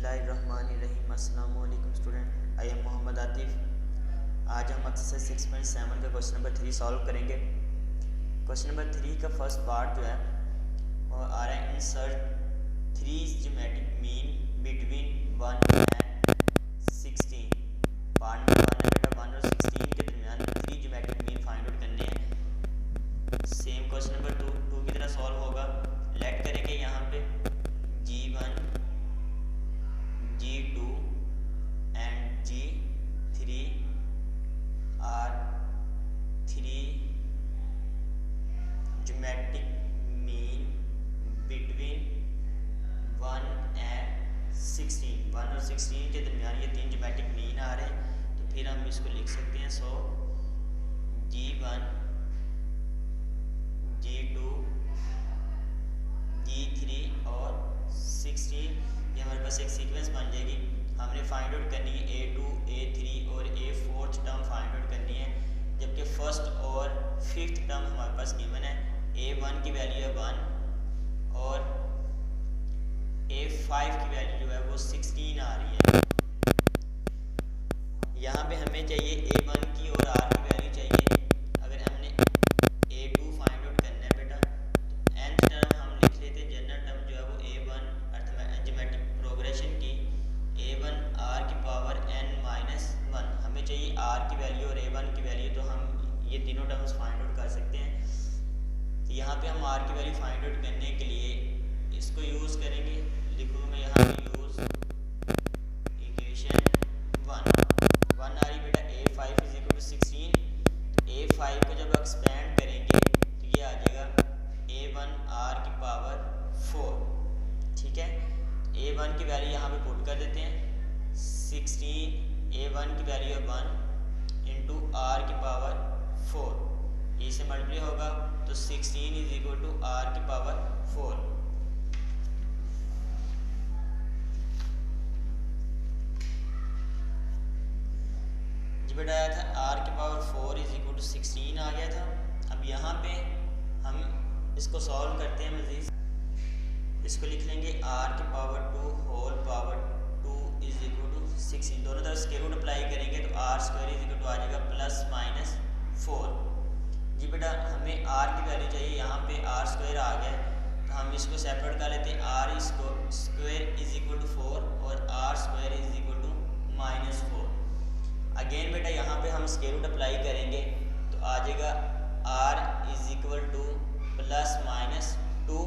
बिस्मिल्लाहिर्रहमानिर्रहीम। अस्सलाम वालेकुम student, I am Mohammad Atif. आज हम एक्सरसाइज 6.7 का क्वेश्चन नंबर 3 सॉल्व करेंगे। क्वेश्चन नंबर 3 का फर्स्ट पार्ट जो है वो आ रहा है, insert 3 geometric mean between 1 and 16। Part number 1 है बेटा, 1 और 16 के दरमियान 3 ज्योमेट्रिक मीन फाइंड आउट करने हैं। सेम क्वेश्चन नंबर 2 की तरह सॉल्व होगा। लेट करेंगे यहाँ पे G1 G2 and G3 are 3 geometric mean between 1 and 16। 1 और 16 के दरमियान ये 3 geometric mean आ रहे हैं, तो फिर हम इसको लिख सकते हैं। सो G1 G2 G3 और 16 ये हमारे पास एक सीक्वेंस बन जाएगी। हमने फाइंड आउट करनी है A2 A3 और A4 टर्म फाइंड आउट करनी है, जबकि फर्स्ट और फिफ्थ टर्म हमारे पास गिवन है। A1 की वैल्यू है 1 और A5 की वैल्यू जो है वो 16 आ रही है। यहाँ पे हमें चाहिए A1 की और R की वैल्यू चाहिए। अगर हमने A2 फाइंड आउट करना है बेटा, तो nth टर्म हम लिख लेते हैं, जनरल टर्म जो है वो A1 ज्योमेट्रिक प्रोग्रेशन की A1 R की पावर n-1। हमें चाहिए R की वैल्यू और A1 की वैल्यू, तो हम ये तीनों टर्म्स फाइंड आउट कर सकते हैं। तो यहाँ पे हम R की वैल्यू फाइंड आउट करने के लिए इसको यूज़ करेंगे। लिखूँगा मैं यहाँ पे यूज़ इक्वेशन 1 आ रही बेटा A5 इज इक्वल टू 16। तो A5 को जब एक्सपेंड करेंगे तो ये आ जाएगा A1 R की पावर 4। ठीक है, A1 की वैल्यू यहाँ पे पुट कर देते हैं। 16 A1 की वैल्यू है 1 इंटू R की पावर 4, इसे मल्टीप्लाई होगा तो 16 इज इक्वल टू R की पावर 4। जी बेटा आया था R की पावर 4 इज इक्वल टू 16 आ गया था। अब यहाँ पे हम इसको सॉल्व करते हैं मज़ीद। इसको लिख लेंगे R की power 2 whole power 2 is equal to 16। दोनों तरफ स्क्वायर रूट अप्लाई करेंगे तो R square is equal to आ जाएगा प्लस माइनस 4। जी बेटा हमें R की वैल्यू चाहिए, यहाँ पे R स्क्वायर आ गया, तो हम इसको सेपरेट कर लेते हैं। R square is equal to 4 और R square is equal to minus 4। Again बेटा यहाँ पे हम स्क्वायर रूट अप्लाई करेंगे तो आ जाएगा R is equal to plus minus 2।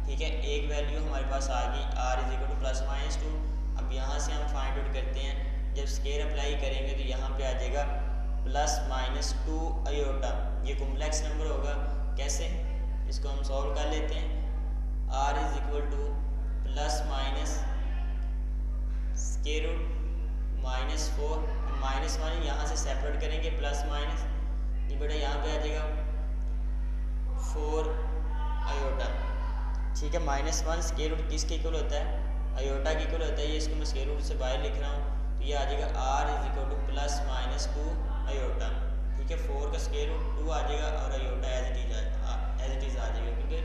ठीक है, एक वैल्यू हमारे पास आ गई R is equal to plus minus 2। अब यहाँ से हम फाइंड आउट करते हैं, जब स्क्वायर अप्लाई करेंगे तो यहाँ पे आ जाएगा प्लस माइनस 2 आयोटा। ये कॉम्प्लेक्स नंबर होगा। कैसे, इसको हम सॉल्व कर लेते हैं। R is equal to plus minus square root minus 4, minus 1 यहाँ से सेपरेट करेंगे, प्लस माइनस, ये बेटा यहाँ पे आ जाएगा 4 आयोटा। ठीक है, माइनस 1 स्क्वायर रूट किसके इक्वल होता है, आयोटा के इक्वल होता है। ये इसको मैं स्क्वायर रूट से बाहर लिख रहा हूँ, तो ये आ जाएगा R is equal to plus minus 2 iota. ठीक है, 4 का स्क्वायर रूट 2 आ जाएगा और आयोटा एज इट इज आ जाएगा, क्योंकि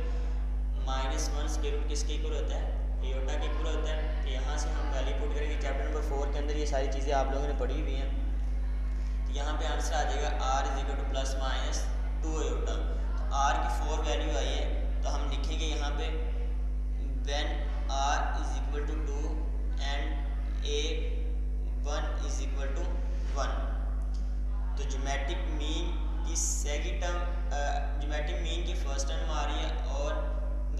माइनस 1 स्क्वायर रूट किसके इक्वल होता है, आयोटा के इक्वल होता है। तो यहाँ से हम वैल्यू पुट करेंगे। चैप्टर नंबर 4 के अंदर ये सारी चीज़ें आप लोगों ने पढ़ी हुई हैं। तो यहाँ पे आंसर आ जाएगा R is equal to plus minus 2 iota. तो R की 4 वैल्यू आई है, तो हम लिखेंगे यहाँ पे when R is equal to 2 and A1 is equal to 1। तो ज्योमेट्रिक मीन की सेकंड टर्म, ज्योमेट्रिक मीन की फर्स्ट टर्म आ रही है और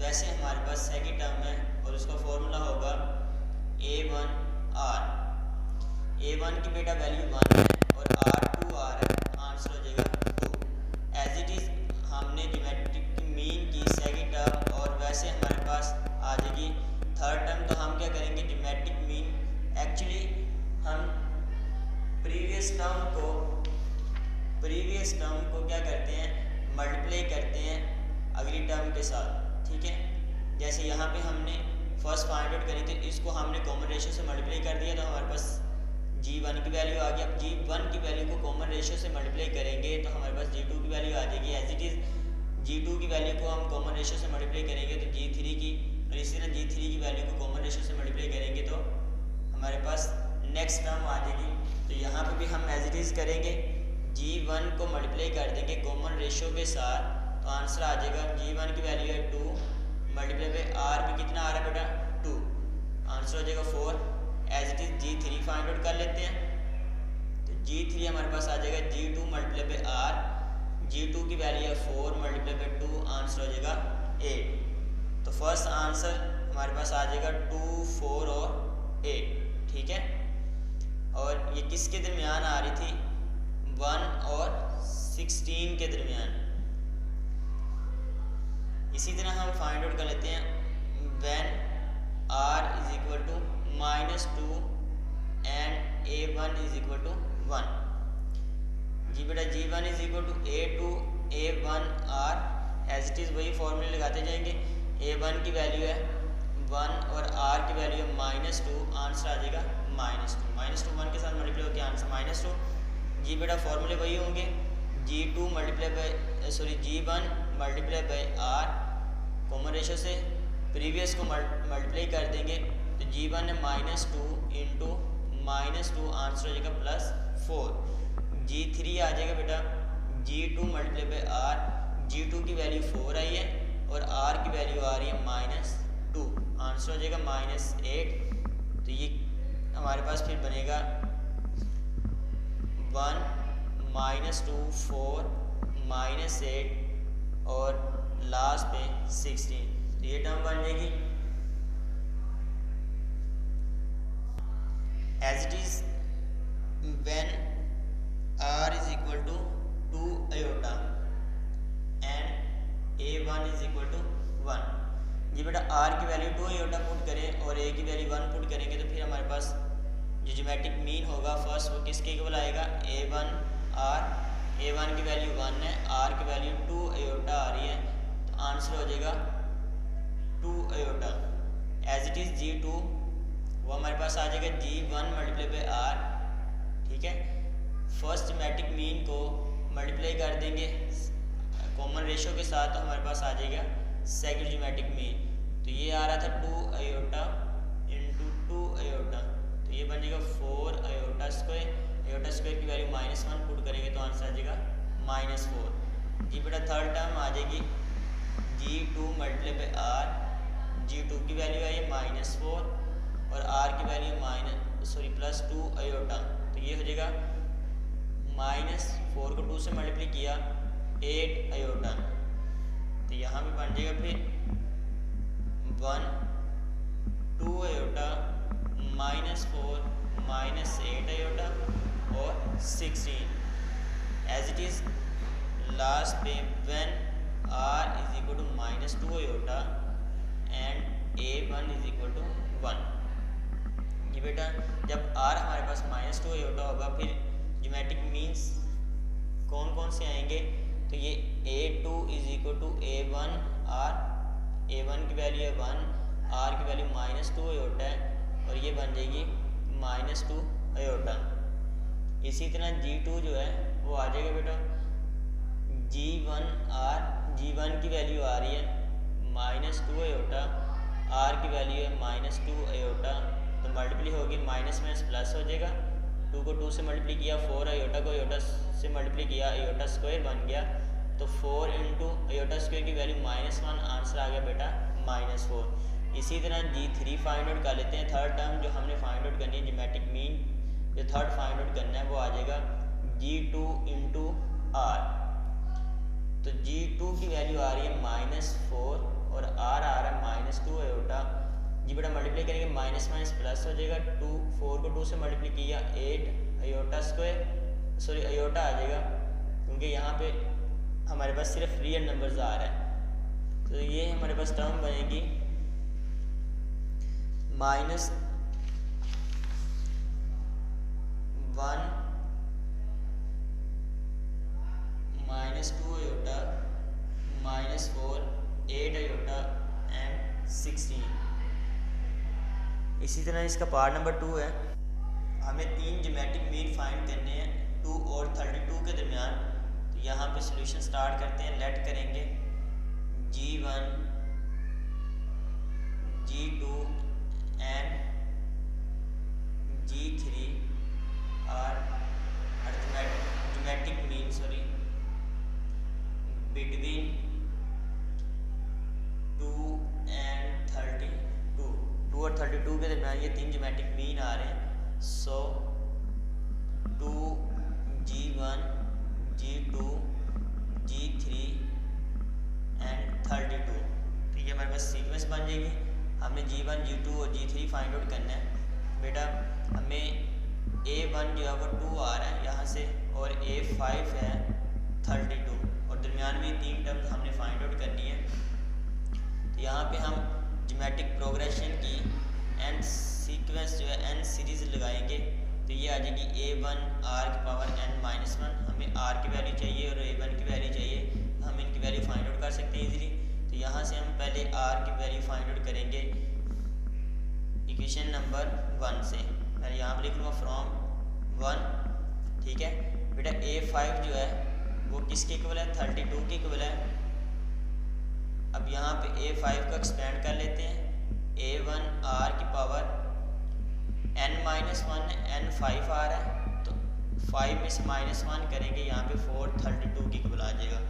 वैसे हमारे पास सेकंड टर्म है और उसका फॉर्मूला होगा A1 R। A1 की बेटा वैल्यू 1 है और R 2 आ रहा है, आंसर हो जाएगा 2। एज इट इज़ हमने ज्योमेट्रिक मीन की सेकंड टर्म और वैसे हमारे पास आ जाएगी थर्ड टर्म। तो हम क्या करेंगे, ज्योमेट्रिक मीन एक्चुअली हम प्रीवियस टर्म को क्या करते हैं, मल्टीप्लाई करते हैं अगली टर्म के साथ। ठीक है, जैसे यहाँ पे हमने फर्स्ट फाइंड आउट करी थी, इसको हमने कॉमन रेशियो से मल्टीप्लाई कर दिया, तो हमारे पास G1 की वैल्यू आ गई। अब G1 की वैल्यू को कॉमन रेशियो से मल्टीप्लाई करेंगे तो हमारे पास G2 की वैल्यू आ जाएगी। एज इट इज़ G2 की वैल्यू को हम कॉमन रेशियो से मल्टीप्लाई करेंगे तो G3 की, और इसी तरह G3 की वैल्यू को कॉमन रेशियो से मल्टीप्लाई करेंगे तो हमारे पास नेक्स्ट टर्म आ जाएगी। तो यहाँ पे भी हम एज इट इज़ करेंगे, G1 को मल्टीप्लाई कर देंगे कॉमन रेशो के साथ, तो आंसर आ जाएगा G1 की वैल्यू है 2 मल्टीप्लाई बाई R भी कितना आ रहा है बेटा 2, आंसर हो जाएगा 4। As it is G3 find out कर लेते हैं। तो G3 हमारे पास आ जाएगा G2 multiply by R, G2 की वैल्यू है 4 मल्टीप्लाई बाई 2, आंसर हो जाएगा 8। तो फर्स्ट आंसर हमारे पास आ जाएगा 2, 4 और 8, ठीक है। और ये किसके दरमियान आ रही थी, 1 और 16 के दरमियान। इसी तरह हम फाइंड आउट कर लेते हैं when R is equal to -2 and A1 is equal to 1। जी बेटा G1 is equal to A2 A1 R, as it is वही फॉर्मूले लगाते जाएंगे। A1 की वैल्यू है 1 और R की वैल्यू है -2, आंसर आ जाएगा -2। -2 1 के साथ मल्टीप्लाई होकर आंसर -2। जी बेटा फॉर्मूले वही होंगे, G1 multiply by R common ratio से प्रीवियस को मल्टीप्लाई कर देंगे, तो G1 है -2 इंटू -2, आंसर हो जाएगा +4। G3 आ जाएगा बेटा G2 multiply by R, G2 की वैल्यू 4 आई है और R की वैल्यू आ रही है -2, आंसर हो जाएगा -8। तो ये हमारे पास फिर बनेगा 1 -2 4 -8 और लास्ट पे 16, तो ये टर्म बन जाएगी। As it is when R is equal to 2 iota and A1 is equal to 1। जी बेटा R की वैल्यू 2 आयोटा पुट करें और A की वैल्यू 1 पुट करेंगे, तो फिर हमारे पास जो ज्योमेट्रिक मीन होगा फर्स्ट वो किसके इक्वल आएगा, A1 R। A1 की वैल्यू 1 है, R की वैल्यू 2 आयोटा आ रही है, तो आंसर हो जाएगा 2 iota. As it is G2 वो हमारे पास आ जाएगा G1 मल्टीप्लाई बाई R, ठीक है। फर्स्ट ज्योमेट्रिक मीन को मल्टीप्लाई कर देंगे कॉमन रेशो के साथ, तो हमारे पास आ जाएगा सेकंड ज्योमेट्रिक मीन। तो ये आ रहा था 2 आयोटा इंटू 2 आयोटा, तो ये बन जाएगा 4 आयोटा स्क्वायर। आयोटा स्क्वायर की वैल्यू -1 पुट करेंगे तो आंसर आ जाएगा -4। जी बेटा थर्ड टर्म आ जाएगी G2 multiply by R, G2 की वैल्यू आई है -4 और R की वैल्यू +2 आयोटा, तो ये हो जाएगा -4 को 2 से मल्टीप्लाई किया 8 आयोटा, तो यहाँ भी बन जाएगा फिर 1 2 आयोटा -4 -8 आयोटा और 16। एज इट इज़ लास्ट पे when R is equal to -2 iota and A1 is equal to 1। ये बेटा जब R हमारे पास -2 आयोटा होगा, फिर ज्योमेट्रिक मीन्स कौन कौन से आएंगे, तो ये A2 is equal to A1 R, A1 की वैल्यू है 1, R की वैल्यू -2 आयोटा है और ये बन जाएगी -2 आयोटा। इसी तरह G2 जो है वो आ जाएगा बेटा G1 R, G1 की वैल्यू आ रही है -2 आयोटा, R की वैल्यू है -2 आयोटा, तो मल्टीप्लाई होगी माइनस माइनस प्लस हो जाएगा। 2 को 2 से मल्टीप्लाई किया, 4 आयोटा को आयोटा से मल्टीप्लाई किया, आयोटा स्क्वायर बन गया, तो 4 इंटू आयोटा स्क्वायर की वैल्यू -1, आंसर आ गया बेटा -4। इसी तरह G3 फाइंड आउट कर लेते हैं। थर्ड टर्म जो हमने फाइंड आउट करनी है ज्योमेट्रिक मीन, जो थर्ड फाइंड आउट करना है वो आ जाएगा G2 इंटू R। तो G2 की वैल्यू आ रही है -4 और R आ रहा है -2 आयोटा। जी बेटा मल्टीप्लाई करेंगे माइनस माइनस प्लस हो जाएगा, 4 को 2 से मल्टीप्लाई किया 8 आयोटा स्क्वायर, सॉरी आयोटा आ जाएगा क्योंकि यहाँ पे हमारे पास सिर्फ रियल नंबर्स आ रहा है। तो ये हमारे पास टर्म बनेगी -1 -2 आयोटा -4 8 आयोटा एंड 16। इसी तरह इसका पार्ट नंबर 2 है, हमें 3 ज्योमेट्रिक मीन फाइंड करने हैं 2 और 32 के दरमियान। तो यहाँ पे सॉल्यूशन स्टार्ट करते हैं। लेट करेंगे G1 G2 एंड तीन ज्योमेट्रिक मीन आ रहे हैं। सो 2 G1 G2 G3 एंड 32। ठीक है, हमारे पास सीक्वेंस बन जाएगी। हमें G1 G2 और G3 फाइंड आउट करना है। बेटा हमें A1 जो है वो 2 आ रहा है यहाँ से, और A5 है 32, और दरमियान में तीन टर्म्स हमने फाइंड आउट करनी है। तो यहाँ पे हम ज्योमेट्रिक प्रोग्रेशन की एंड सीक्वेंस जो है एन सीरीज लगाएंगे, तो ये आ जाएगी A1 R की पावर n-1। हमें R की वैल्यू चाहिए और A1 की वैल्यू चाहिए, हम इनकी वैल्यू फाइंड आउट कर सकते हैं इजीली। तो यहाँ से हम पहले R की वैल्यू फाइंड आउट करेंगे इक्वेशन नंबर 1 से। मैं यहाँ पर लिख लूँगा फ्रॉम 1। ठीक है बेटा, A5 जो है वो किसके इक्वल है? 32 के इक्वल है। अब यहाँ पे A5 को एक्सपेंड कर लेते हैं। A1 R की पावर n-1 n5 आ रहा है, तो 5 में से -1 करेंगे, यहाँ पे 4 32 की इक्वल आ जाएगा।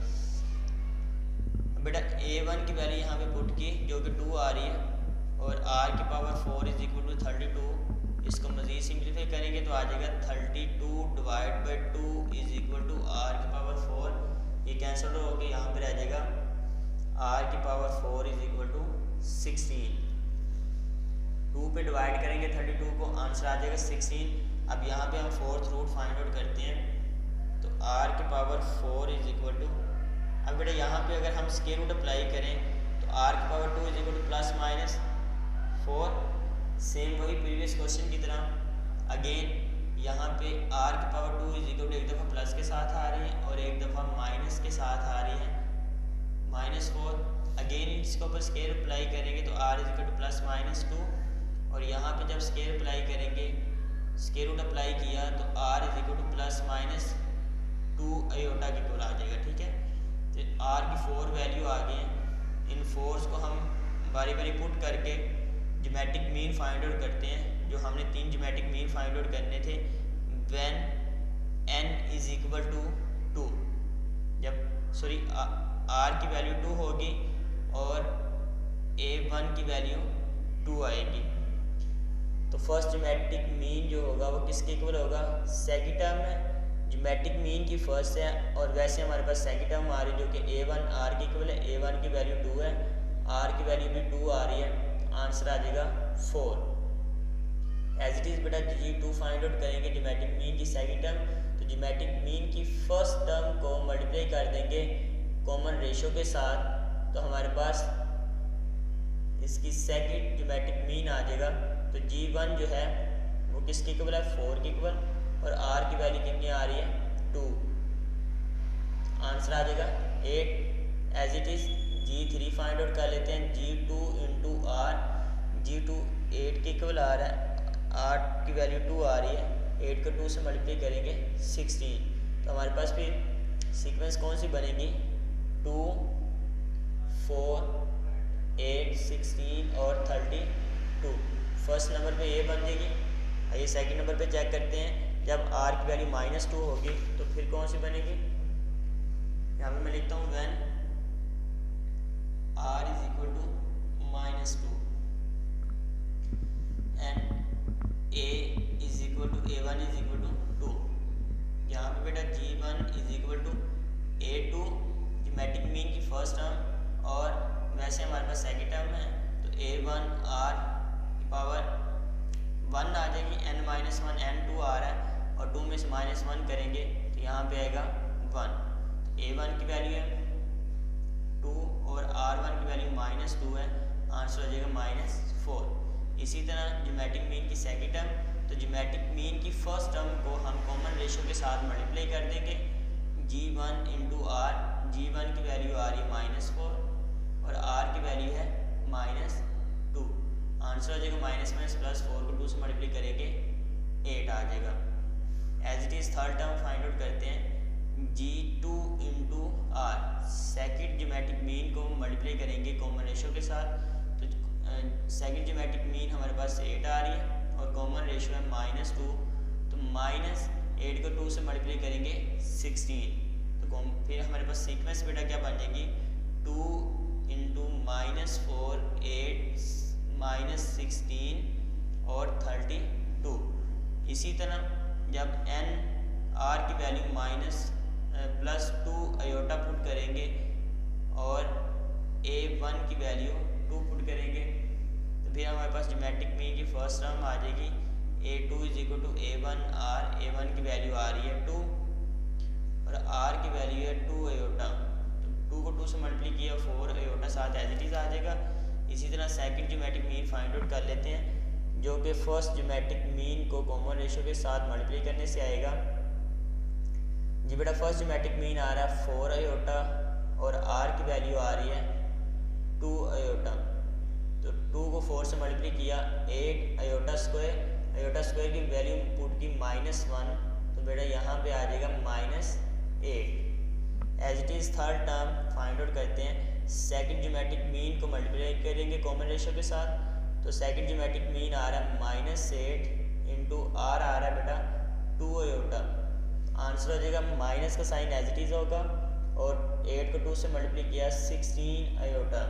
बेटा A1 की वैल्यू यहाँ पे पुट की जो कि 2 आ रही है, और R की पावर 4 इज इक्वल टू 32। इसको मज़ीद सिंप्लीफाई करेंगे तो आ जाएगा 32 divide by 2 is equal to R की पावर 4। ये कैंसिल हो गया, यहाँ पे रह जाएगा R की पावर 4 इज इक्वल टू 16। 2 पे डिवाइड करेंगे 32 को, आंसर आ जाएगा 16। अब यहाँ पे हम फोर्थ रूट फाइंड आउट करते हैं, तो R की पावर 4 इज इक्वल टू, अब बेटा यहाँ पे अगर हम स्क्वायर रूट अप्लाई करें तो R की power 2 is equal to plus minus 4। Same वही प्रीवियस क्वेश्चन की तरह अगेन यहाँ पे R की पावर 2 इज इक्वल टू एक दफ़ा प्लस के साथ आ रही है और एक दफ़ा माइनस के साथ आ रही है -4। अगेन इसके ऊपर स्क्वायर अप्लाई करेंगे तो R is equal to plus minus 2, और यहाँ पे जब स्क्वायर अप्लाई करेंगे, स्क्वायर रूट अप्लाई किया तो R is equal to plus minus 2 iota की इक्वल आ जाएगा। ठीक है, तो R की 4 वैल्यू आ गई हैं। इन फोर्स को हम बारी बारी पुट करके ज्योमेट्रिक मीन फाइंड आउट करते हैं, जो हमने 3 ज्योमेट्रिक मीन फाइंड आउट करने थे। When n is equal to 2, जब सॉरी R की वैल्यू 2 होगी और A1 की वैल्यू 2 आएगी, तो फर्स्ट ज्योमेट्रिक मीन जो होगा वो किसके इक्वल होगा? सेकंड टर्म है। ज्योमेट्रिक मीन की फर्स्ट है, और वैसे हमारे पास सेकंड टर्म आ रही है जो कि A1 R की इक्वल है। A1 की वैल्यू 2 है, R की वैल्यू भी 2 आ रही है, आंसर आ जाएगा 4। एज इट इज़ बेटा G2 फाइंड आउट करेंगे ज्योमेट्रिक मीन की सेकंड टर्म, तो ज्योमेट्रिक मीन की फर्स्ट टर्म को मल्टीप्लाई कर देंगे कॉमन रेशो के साथ, तो हमारे पास इसकी सेकंड ज्योमेट्रिक मीन आ जाएगा। तो G1 जो है वो किसकी इक्वल है? 4 की इक्वल, और R की वैल्यू कितनी आ रही है? 2। आंसर आ जाएगा 8। As it is G3 find out कर लेते हैं। G2 इंटू R, G2 8 के इक्वल आ रहा है, R की वैल्यू 2 आ रही है, 8 को 2 से मल्टीप्लाई करेंगे 16। तो हमारे पास फिर सीक्वेंस कौन सी बनेगी? 2 4 8 16 और 32। फर्स्ट नंबर पे ये बन जाएगी। आइए सेकंड नंबर पे चेक करते हैं। जब R की वैल्यू -2 होगी तो फिर कौन सी बनेगी? यहाँ पे मैं लिखता हूँ when R is equal to -2 and A is equal to A1 is equal to 2। यहाँ पे बेटा G1 is equal to A2 geometric mean की फर्स्ट टर्म, और वैसे हमारे पास सेकंड टर्म है, तो A1 R की पावर 1 आ जाएगी, n-1 n2 आ रहा है, और 2 में से -1 करेंगे तो यहाँ पे आएगा 1। तो A1 की वैल्यू है 2 और R1 की वैल्यू -2 है, आंसर हो जाएगा -4। इसी तरह ज्योमेट्रिक मीन की सेकंड टर्म, तो ज्योमेट्रिक मीन की फर्स्ट टर्म को हम कॉमन रेशो के साथ मल्टीप्लाई कर देंगे। G1 इंटू R, G1 की वैल्यू आ रही है -4 और R की वैल्यू है -2। आंसर हो जाएगा -4 को 2 से मल्टीप्लाई करेंगे 8 आ जाएगा। As it is third term find out करते हैं। G2 into R, second geometric mean को मल्टीप्लाई करेंगे कॉमन रेशो के साथ, तो सेकेंड ज्योमेट्रिक मीन हमारे पास 8 आ रही है और कॉमन रेशो है -2, तो -8 को 2 से मल्टीप्लाई करेंगे 16। तो फिर हमारे पास सीक्वेंस बेटा क्या बन जाएगी? 2 इंटू -4 8 -16 और 32। इसी तरह जब n r की वैल्यू +2 आयोटा पुट करेंगे और a1 की वैल्यू 2 पुट करेंगे तो फिर हमारे पास ज्योमेट्रिक मीन की फर्स्ट टर्म आ जाएगी a2 = a1 r। a1 की वैल्यू आ रही है 2 और r की वैल्यू है 2 आयोटा, तो 2 को 2 से मल्टीप्लाई किया 4 आयोटा साथ एज इट इज़ आ जाएगा। इसी तरह second geometric mean find out कर लेते हैं जो कि फर्स्ट ज्योमेट्रिक मीन को कॉमन रेशियो के साथ मल्टीप्लाई करने से आएगा। जी बेटा फर्स्ट ज्योमेट्रिक मीन आ रहा है 4 आयोटा और r की वैल्यू आ रही है 2 आयोटा, तो 2 को 4 से मल्टीप्लाई किया 8 आयोटा स्क्वायर की वैल्यू पुट की -1, तो बेटा यहाँ पे आ जाएगा -8। As it is third term find out करते हैं। सेकंड ज्योमेट्रिक मीन को मल्टीप्लाई करेंगे कॉमन रेशियो के साथ, तो सेकंड ज्योमेट्रिक मीन आ रहा है -8 इंटू r आ रहा है बेटा 2 आयोटा। आंसर हो जाएगा माइनस का साइन एज इट इज़ होगा और 8 को 2 से मल्टीप्लाई किया 16 आयोटा।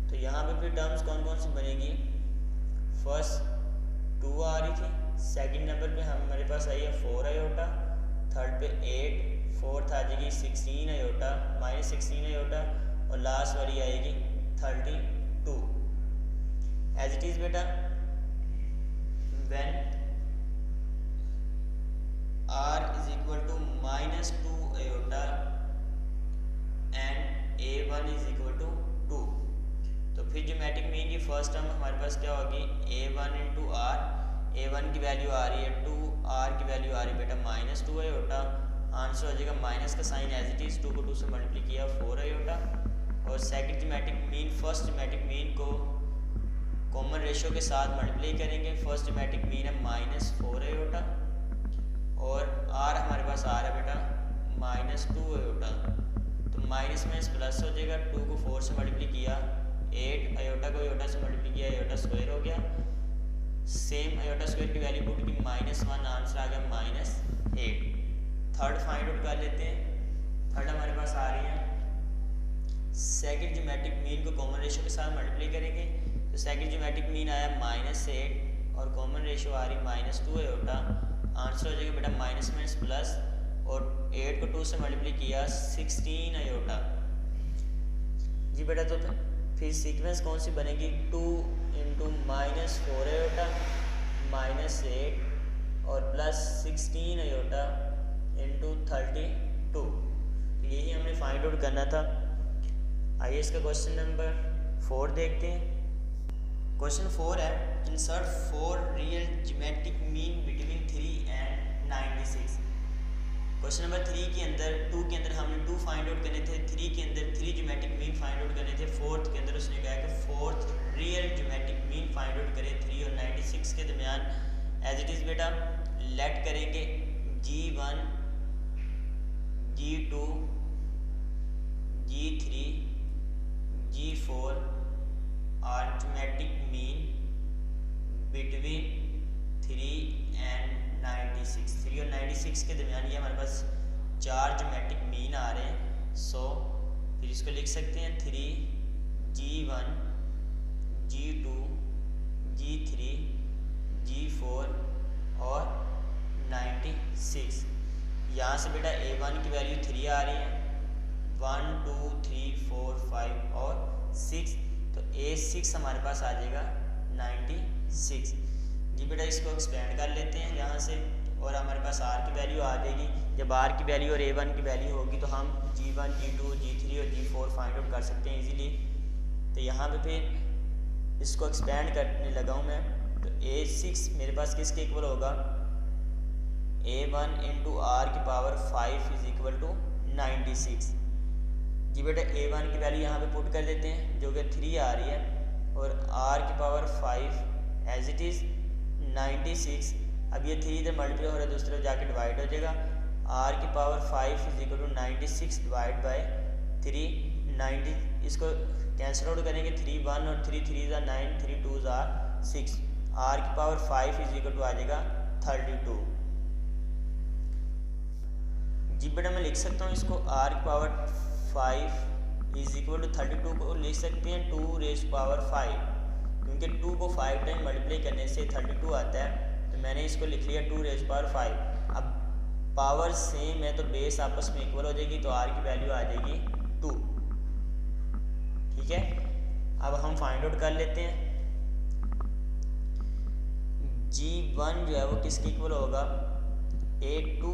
तो यहाँ पे फिर टर्म्स कौन कौन सी बनेगी, फर्स्ट 2 आ रही थी, सेकंड नंबर पे हमारे पास आई है 4 आयोटा, थर्ड पे 8, फोर्थ आ जाएगी 16 आयोटा -16 आयोटा और लास्ट वाली आएगी 32। एज इट इज़ बेटा when r = -2 iota and a1 = 2, तो फिर ज्योमेट्रिक मीन की फर्स्ट टर्म हमारे पास क्या होगी a1 × r। a1 की वैल्यू आ रही है 2, r की वैल्यू आ रही है बेटा -2 आयोटा। आंसर हो जाएगा माइनस का साइन एज इट इज़, 2 को 2 से मल्टीप्लाई किया 4 आयोटा और second geometric mean first geometric mean को कॉमन रेशियो के साथ मल्टीप्लाई करेंगे। फर्स्ट ज्योमेट्रिक मीन है -4 आयोटा और r हमारे पास आ रहा है बेटा -2 आयोटा, तो माइनस में प्लस हो जाएगा। 2 को 4 से मल्टीप्लाई किया 8 आयोटा को आयोटा से मल्टीप्लाई किया आयोटा स्क्वायर हो गया, सेम आयोटा स्क्वायर की वैल्यू पुट की -1, आंसर आ गया -8। थर्ड फाइंड आउट कर लेते हैं। थर्ड हमारे पास आ रही है सेकंड ज्योमेट्रिक मीन को कॉमन रेशियो के साथ मल्टीप्लाई करेंगे, तो सेकंड ज्योमेट्रिक मीन आया -8 और कॉमन रेशियो आ रही -2 आयोटा। आंसर हो जाएगा बेटा माइनस में प्लस और 8 को 2 से मल्टीप्लाई किया 16 आयोटा। जी बेटा तो फिर सीक्वेंस कौन सी बनेगी, 2 × -4 आयोटा -8 और +16 आयोटा इंटू 32। तो यही हमने फाइंड आउट करना था। आइए इसका क्वेश्चन नंबर 4 देखते हैं। क्वेश्चन 4 है insert 4 real geometric mean between 3 and 96। Question number 3 के अंदर 2 के अंदर हमने 2 फाइंड आउट करने थे, 3 के अंदर 3 ज्योमेट्रिक मीन फाइंड आउट करने थे, फोर्थ के अंदर उसने कहा कि fourth real geometric mean find out करें 3 और 96 के दरमियान। एज इट इज़ बेटा लेट करेंगे G1 G2 G3 G4 और ज्योमेट्रिक मीन बिटवीन 3 एंड 96। 3 और 96 के दरमियान ये हमारे पास 4 ज्योमेट्रिक मीन आ रहे हैं। सो फिर इसको लिख सकते हैं 3 G1 G2 G3 G4 और 96। यहाँ से बेटा A1 की वैल्यू 3 आ रही है, 1 2 3 4 5 और 6, तो A6 हमारे पास आ जाएगा 96। जी बेटा इसको एक्सपेंड कर लेते हैं यहाँ से और हमारे पास R की वैल्यू आ जाएगी। जब R की वैल्यू और A1 की वैल्यू होगी तो हम G1 G2 G3 और G4 फाइंड आउट कर सकते हैं इजीली। तो यहाँ पे फिर इसको एक्सपेंड करने लगा हूँ मैं, तो A6 मेरे पास किसके इक्वल होगा, A1 × R की पावर 5 = 96। जी बेटा A1 की वैल्यू यहाँ पे पुट कर देते हैं जो कि 3 आ रही है और R की पावर 5 एज इट इज़ 96। अब ये 3 इधर मल्टीप्लाई हो रहा है, दूसरे जाके डिवाइड हो जाएगा। R की पावर 5 = 96 डिवाइड बाय 3 90, इसको कैंसिल आउट करेंगे 3 1 और 3 3 are 9 3 2 are 6। R की पावर 5 = आ जाएगा 32। जी बेटा मैं लिख सकता हूँ इसको R की पावर 5 = 32 को लिख सकते हैं 2 raised to power 5। क्योंकि 2 को 5 टाइम मल्टीप्लाई करने से 32 आता है, तो मैंने इसको लिख लिया 2 रेज़ पावर 5। अब पावर सेम है तो बेस आपस में इक्वल हो जाएगी, तो आर की वैल्यू आ जाएगी 2। ठीक है, अब हम फाइंड आउट कर लेते हैं। G1 जो है वो किसके इक्वल होगा, A2।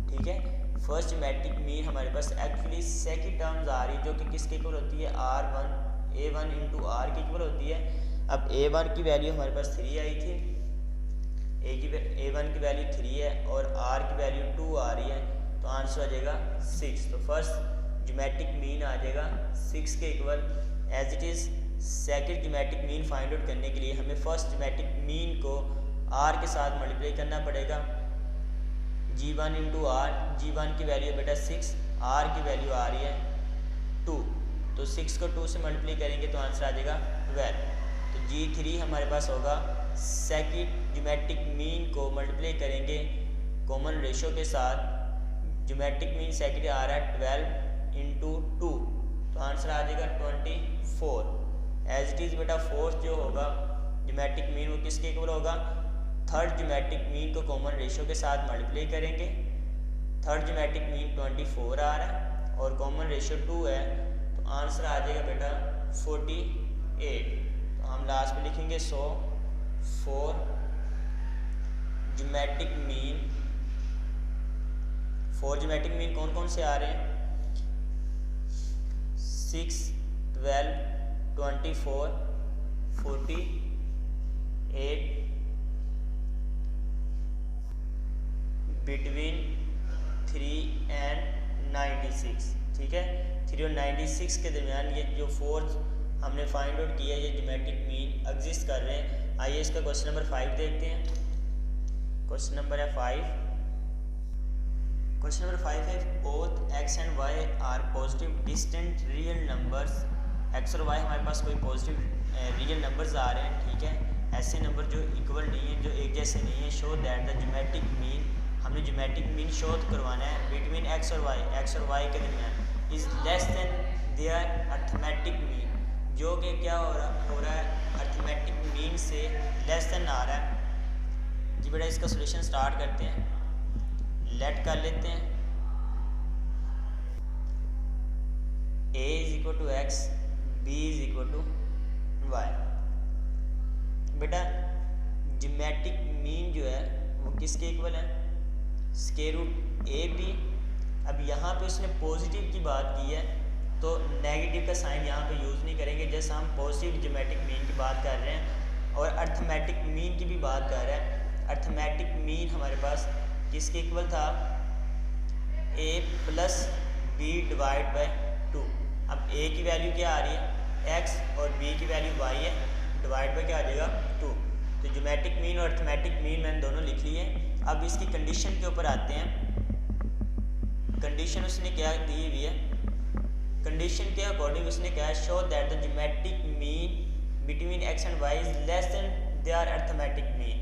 ठीक है, फर्स्ट ज्योमेट्रिक मीन हमारे पास एक्चुअली सेकंड टर्म्स आ रही जो कि किसके इक्वल होती है, A1 इंटू आर की इक्वल होती है। अब A1 की वैल्यू हमारे पास 3 आई थी, A1 की वैल्यू 3 है और R की वैल्यू 2 आ रही है, तो आंसर आ जाएगा 6। तो फर्स्ट ज्योमेट्रिक मीन आ जाएगा 6 के equal. As it is second geometric mean find out करने के लिए हमें फर्स्ट ज्योमेट्रिक मीन को R के साथ मल्टीप्लाई करना पड़ेगा। G1 इंटू आर, G1 की वैल्यू बेटा 6, R की वैल्यू आ रही है 2, तो 6 को 2 से मल्टीप्लाई करेंगे तो आंसर आ जाएगा 12। तो G3 हमारे पास होगा, सेकंड ज्योमेट्रिक मीन को मल्टीप्लाई करेंगे कॉमन रेशो के साथ। ज्योमेट्रिक मीन सेकंड आ रहा है 12 इंटू 2, तो आंसर आ जाएगा 24। एज इट इज़ बेटा फोर्थ जो होगा ज्योमेट्रिक मीन वो किसके इक्वल होगा, थर्ड ज्योमेट्रिक मीन को कॉमन रेशो के साथ मल्टीप्लाई करेंगे। थर्ड ज्योमेट्रिक मीन 24 आ रहा है और कॉमन रेशो 2 है, तो आंसर आ जाएगा बेटा 48। तो हम लास्ट में लिखेंगे 100 4 ज्योमेट्रिक मीन। 4 ज्योमेट्रिक मीन कौन कौन से आ रहे हैं, 6 12 24 48 बिटवीन 3 एंड 96। ठीक है, 3 और 96 के दरमियान ये जो फोर्थ हमने फाइंड आउट किया, ये ज्योमेट्रिक मीन एग्जिस्ट कर रहे हैं। आइए इसका क्वेश्चन नंबर 5 देखते हैं। क्वेश्चन नंबर है 5। क्वेश्चन नंबर 5 है, both x and y are positive distant real numbers. x और y हमारे पास कोई पॉजिटिव रियल नंबर्स आ रहे हैं। ठीक है, ऐसे नंबर जो इक्वल नहीं है, जो एक जैसे नहीं है। Show that the geometric mean, हमने ज्योमेट्रिक मीन शो करवाना है बिटवीन x और y के दरमियान is less than their arithmetic mean, जो कि क्या हो रहा है, अर्थमेटिक मीन से लेस देन आ रहा है। जी बेटा इसका सोल्यूशन स्टार्ट करते हैं, लेट कर लेते हैं। a is equal to x, b is equal to y. बेटा ज्योमेट्रिक मीन जो है वो किसके इक्वल है, स्क्वायर रूट ए बी। अब यहाँ पे उसने पॉजिटिव की बात की है तो नेगेटिव का साइन यहाँ पे यूज़ नहीं करेंगे, जैसे हम पॉजिटिव ज्योमेट्रिक मीन की बात कर रहे हैं और अर्थमेटिक मीन की भी बात कर रहे हैं। अर्थमेटिक मीन हमारे पास किसके इक्वल था, a plus b divide by 2। अब a की वैल्यू क्या आ रही है x और b की वैल्यू y है, डिवाइड बाई क्या आ जाएगा 2। तो ज्योमेट्रिक मीन और अर्थमेटिक मीन मैंने दोनों लिख लिए। अब इसकी कंडीशन के ऊपर आते हैं। कंडीशन उसने क्या दी हुई है, कंडीशन के अकॉर्डिंग उसने क्या, show that the geometric mean between x and y is less than their arithmetic mean.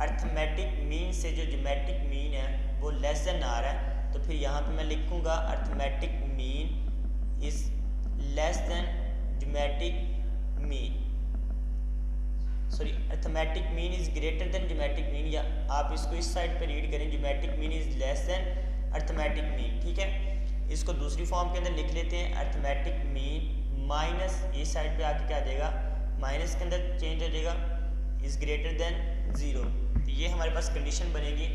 Arithmetic mean से जो ज्योमेट्रिक मीन है वो लेस देन आ रहा है, तो फिर यहाँ पे मैं लिखूँगा arithmetic mean is less then geometric mean, sorry arithmetic mean is greater then geometric mean, या आप इसको इस साइड पे रीड करें, geometric mean is less then arithmetic mean. ठीक है, इसको दूसरी फॉर्म के अंदर लिख लेते हैं, अर्थमेटिक मीन माइनस, इस साइड पे आके क्या आ जाएगा, माइनस के अंदर चेंज हो जाएगा, इज ग्रेटर देन 0। तो ये हमारे पास कंडीशन बनेगी,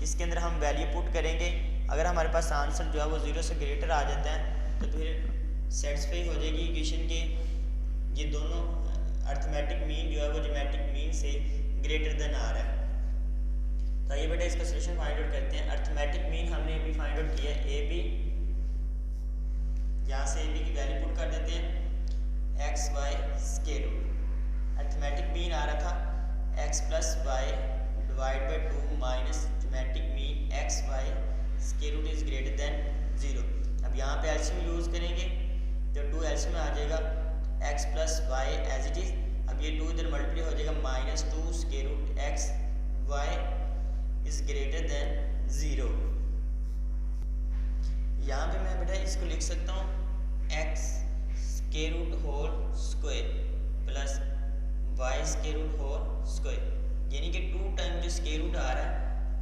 इसके अंदर हम वैल्यू पुट करेंगे। अगर हमारे पास आंसर जो है वो 0 से ग्रेटर आ जाता है तो फिर सेटिस्फाई हो जाएगी इक्वेशन के ये दोनों अर्थमेटिक मीन जो है वो ज्योमेट्रिक मीन से ग्रेटर देन आ रहा है। तो आइए बेटा इसका सोल्यूशन फाइंड आउट करते हैं। अर्थमेटिक मीन हमने अभी फाइंड आउट किया है, ए बी, यहाँ से ए बी की वैल्यू पुट कर देते हैं, x y square root. Arithmetic mean आ रहा था x plus y divide by 2 minus geometric mean x y square root is greater than 0। अब यहाँ पे एलसीएम यूज़ करेंगे तो 2 एलसीएम में आ जाएगा, x plus y as it is. अब ये 2 इधर मल्टीप्लाई हो जाएगा, -2 square root x y is greater than 0। यहाँ पे मैं बेटा इसको लिख सकता हूँ x square root whole square plus y square root whole square, यानी कि 2 टाइम जो स्क्वायर रूट आ रहा है,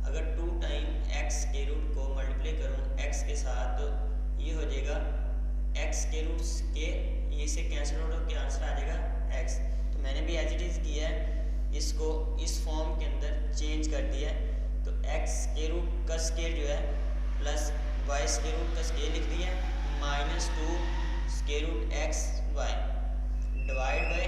अगर 2 टाइम एक्स स्क्वायर रूट को मल्टीप्लाई करूँ एक्स के साथ तो ये हो जाएगा एक्स स्क्वायर रूट स्क्वायर, ये से कैंसिल आउट होकर आंसर आ जाएगा एक्स। तो मैंने भी एज इट इज़ किया है, इसको इस फॉर्म के अंदर चेंज कर दिया है। तो एक्स स्क्वायर रूट का स्क्वायर जो है प्लस वाई स्क्वायर रूट का स्क्वायर लिख दिया minus 2 square root x y divide by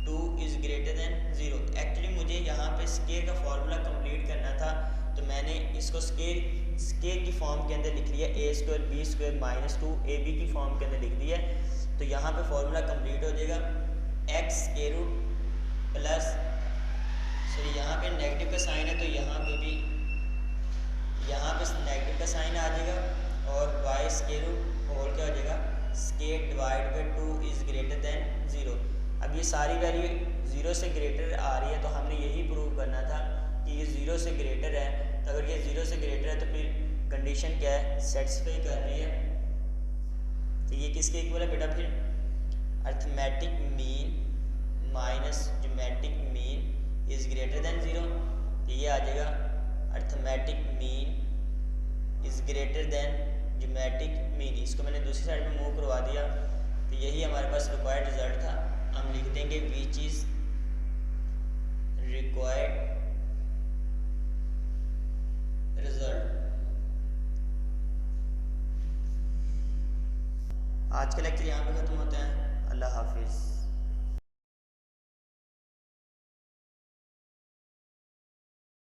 2 is greater than 0। Actually मुझे यहाँ पे स्क्वायर का फॉर्मूला कंप्लीट करना था, तो मैंने इसको स्क्वायर की फॉर्म के अंदर लिख लिया, a square b square minus 2 a B की फॉर्म के अंदर लिख दिया। तो यहाँ पे फॉर्मूला कंप्लीट हो जाएगा, x square root plus sorry यहाँ पे नेगेटिव का साइन है तो यहाँ पे भी नेगेटिव का साइन आ जाएगा और वाई स्क्वायर रूट होल क्या हो जाएगा square divide by 2 is greater than 0। अब ये सारी वैल्यू 0 से ग्रेटर आ रही है, तो हमने यही प्रूव करना था कि ये 0 से ग्रेटर है। तो अगर ये 0 से ग्रेटर है तो फिर कंडीशन क्या है, सेटिस्फाई कर रही है। तो ये किसके इक्वल है बेटा, फिर arithmetic mean minus geometric mean is greater than 0। तो ये आ जाएगा arithmetic mean is greater then geometric mean. इसको मैंने दूसरी साइड में मूव करवा दिया। तो यही हमारे पास रिक्वायर्ड रिजल्ट था। हम लिख देंगे विच इज़ रिक्वायर्ड रिजल्ट। आज का लेक्चर यहाँ पे ख़त्म होता है।